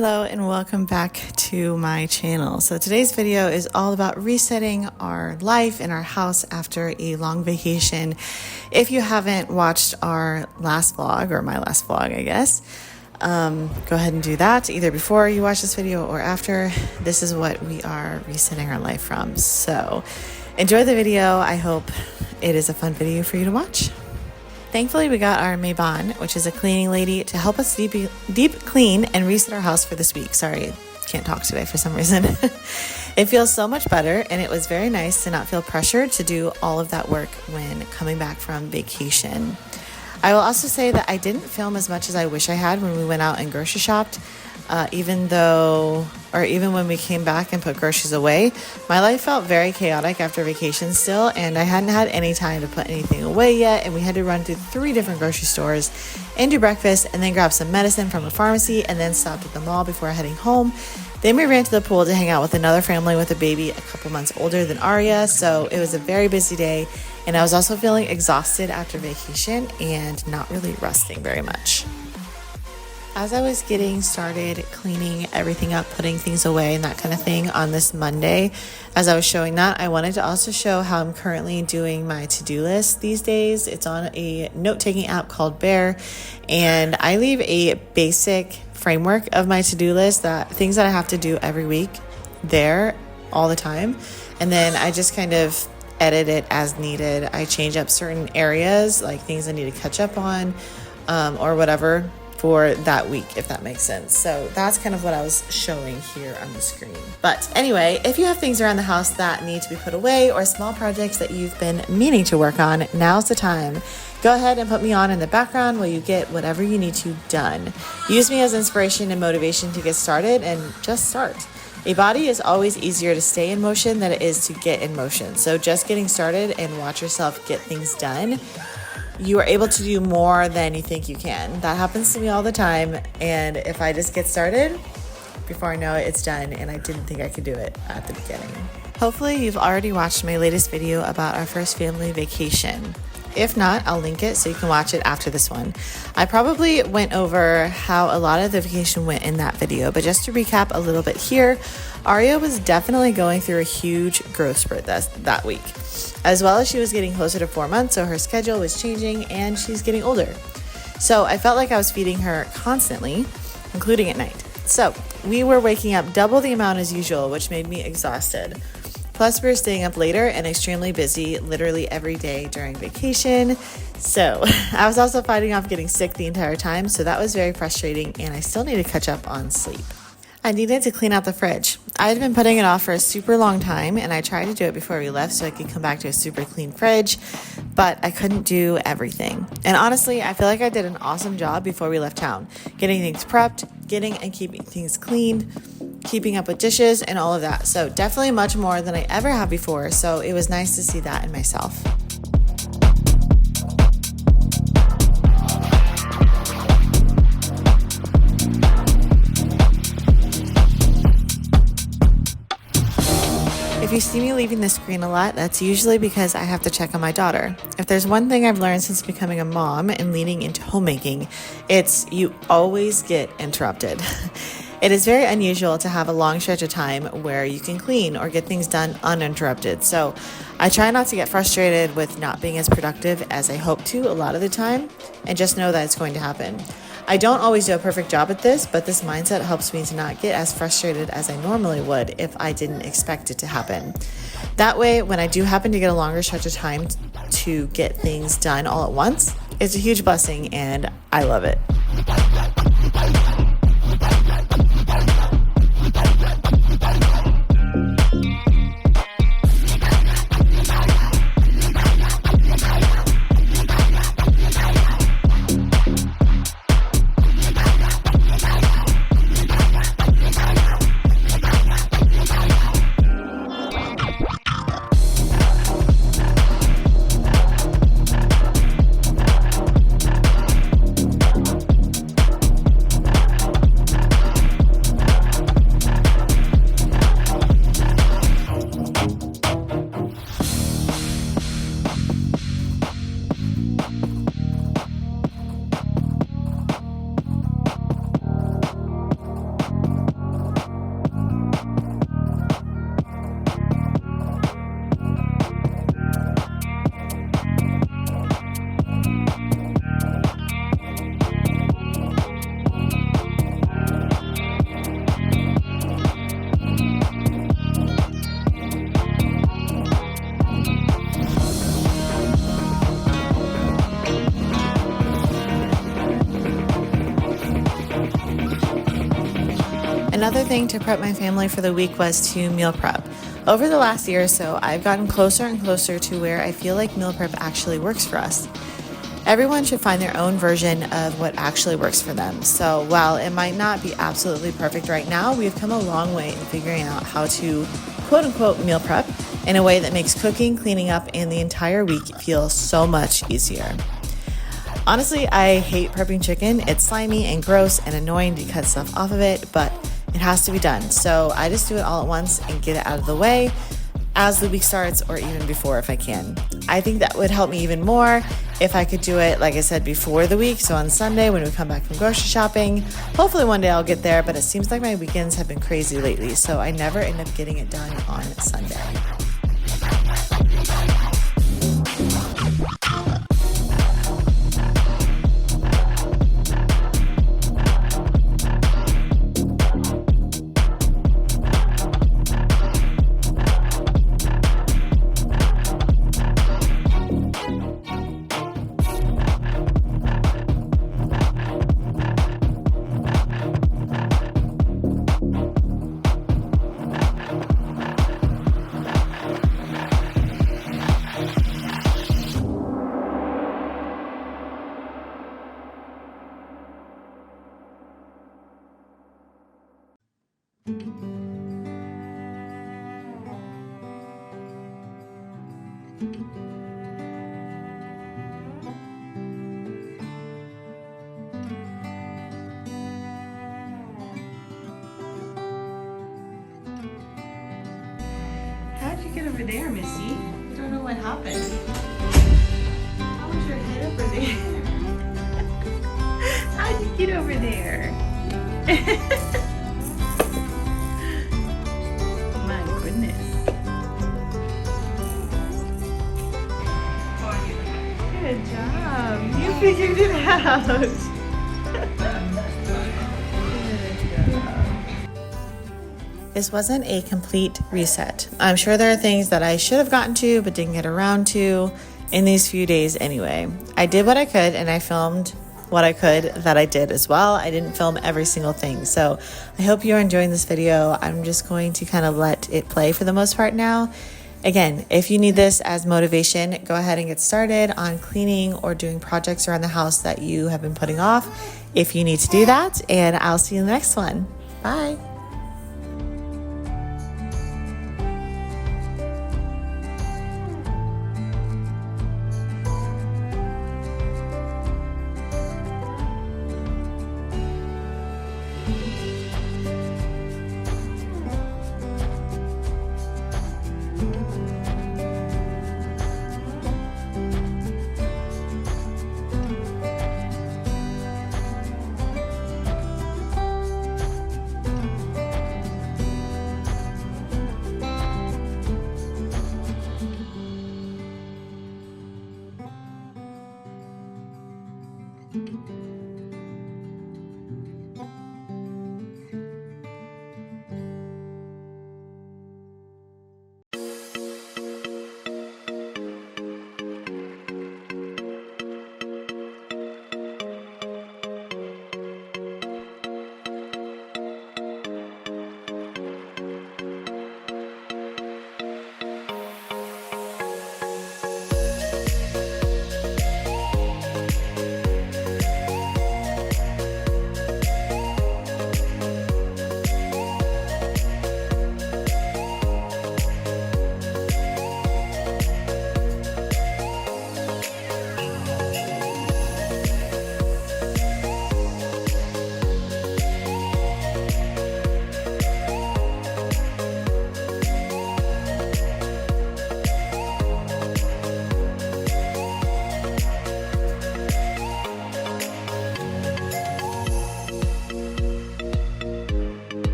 Hello and welcome back to my channel. So today's video is all about resetting our life in our house after a long vacation. If you haven't watched our last vlog, or my last vlog, I guess, go ahead and do that either before you watch this video or after. This is what we are resetting our life from. So enjoy the video. I hope it is a fun video for you to watch. Thankfully, we got our Mabon, which is a cleaning lady, to help us deep clean and reset our house for this week. Sorry, can't talk today for some reason. It feels so much better, and it was very nice to not feel pressured to do all of that work when coming back from vacation. I will also say that I didn't film as much as I wish I had when we went out and grocery shopped. Even when we came back and put groceries away, my life felt very chaotic after vacation still, and I hadn't had any time to put anything away yet, and we had to run through 3 different grocery stores and do breakfast and then grab some medicine from a pharmacy and then stopped at the mall before heading home. Then we ran to the pool to hang out with another family with a baby a couple months older than Aria, so it was a very busy day, and I was also feeling exhausted after vacation and not really resting very much. As I was getting started cleaning everything up, putting things away and that kind of thing on this Monday, as I was showing that, I wanted to also show how I'm currently doing my to-do list these days. It's on a note-taking app called Bear, and I leave a basic framework of my to-do list, that things that I have to do every week there all the time, and then I just kind of edit it as needed. I change up certain areas, like things I need to catch up on, or whatever, for that week, if that makes sense. So that's kind of what I was showing here on the screen. But anyway, if you have things around the house that need to be put away or small projects that you've been meaning to work on, now's the time. Go ahead and put me on in the background while you get whatever you need to done. Use me as inspiration and motivation to get started, and just start. A body is always easier to stay in motion than it is to get in motion. So just getting started and watch yourself get things done. You are able to do more than you think you can. That happens to me all the time, and if I just get started, before I know it, it's done, and I didn't think I could do it at the beginning. Hopefully you've already watched my latest video about our first family vacation. If not, I'll link it so you can watch it after this one. I probably went over how a lot of the vacation went in that video, but just to recap a little bit here, Aria was definitely going through a huge growth spurt that week, as well as she was getting closer to 4 months, so her schedule was changing and she's getting older. So I felt like I was feeding her constantly, including at night. So we were waking up double the amount as usual, which made me exhausted. Plus, we were staying up later and extremely busy literally every day during vacation. So I was also fighting off getting sick the entire time, so that was very frustrating, and I still need to catch up on sleep. I needed to clean out the fridge. I had been putting it off for a super long time, and I tried to do it before we left so I could come back to a super clean fridge, but I couldn't do everything. And honestly, I feel like I did an awesome job before we left town, getting things prepped, getting and keeping things cleaned, keeping up with dishes and all of that. So definitely much more than I ever have before. So it was nice to see that in myself. If you see me leaving the screen a lot, that's usually because I have to check on my daughter. If there's one thing I've learned since becoming a mom and leaning into homemaking, it's you always get interrupted. It is very unusual to have a long stretch of time where you can clean or get things done uninterrupted. So I try not to get frustrated with not being as productive as I hope to a lot of the time, and just know that it's going to happen. I don't always do a perfect job at this, but this mindset helps me to not get as frustrated as I normally would if I didn't expect it to happen. That way, when I do happen to get a longer stretch of time to get things done all at once, it's a huge blessing and I love it. Another thing to prep my family for the week was to meal prep. Over the last year or so, I've gotten closer and closer to where I feel like meal prep actually works for us. Everyone should find their own version of what actually works for them. So while it might not be absolutely perfect right now, we've come a long way in figuring out how to quote unquote meal prep in a way that makes cooking, cleaning up, and the entire week feel so much easier. Honestly, I hate prepping chicken. It's slimy and gross and annoying to cut stuff off of it, but it has to be done. So I just do it all at once and get it out of the way as the week starts, or even before if I can. I think that would help me even more if I could do it, like I said, before the week. So on Sunday when we come back from grocery shopping, hopefully one day I'll get there, but it seems like my weekends have been crazy lately, so I never end up getting it done on Sunday. How'd you get over there, Missy? I don't know what happened. How was your head over there? How'd you get over there? My goodness. Good job. You figured it out. This wasn't a complete reset. I'm sure there are things that I should have gotten to but didn't get around to in these few days anyway. I did what I could and I filmed what I could that I did as well. I didn't film every single thing. So I hope you're enjoying this video. I'm just going to kind of let it play for the most part now. Again, if you need this as motivation, go ahead and get started on cleaning or doing projects around the house that you have been putting off if you need to do that. And I'll see you in the next one. Bye.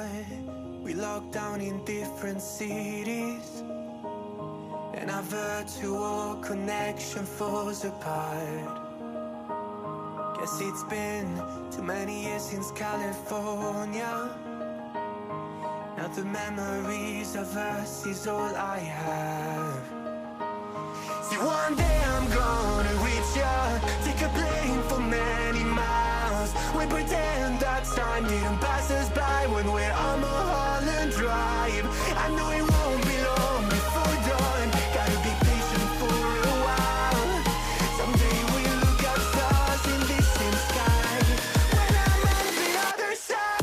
but we locked down in different cities, and our virtual connection falls apart. Guess it's been too many years since California. Now the memories of us is all I have. See, one day I'm gonna reach ya, take a plane for many miles. We pretend that time didn't pass us by when we're on Mulholland Drive. I know it won't be long before dawn, gotta be patient for a while. Someday we'll look at stars in distant sky when I'm on the other side.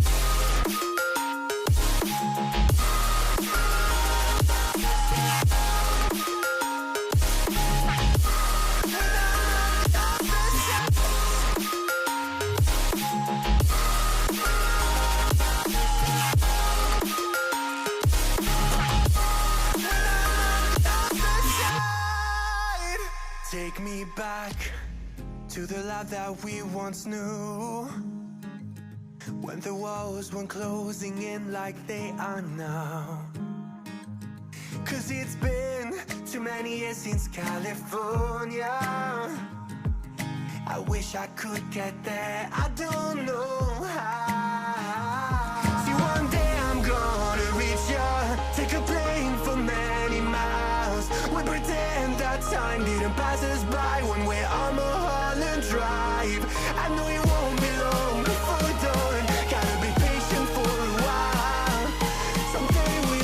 Take me back to the life that we once knew, when the walls weren't closing in like they are now. Cause it's been too many years since California. I wish I could get there, I don't know how. See, one day I'm gonna reach ya, take a plane for many miles. We pretend that time didn't pass us by when we're on Mulholland Drive. I know it won't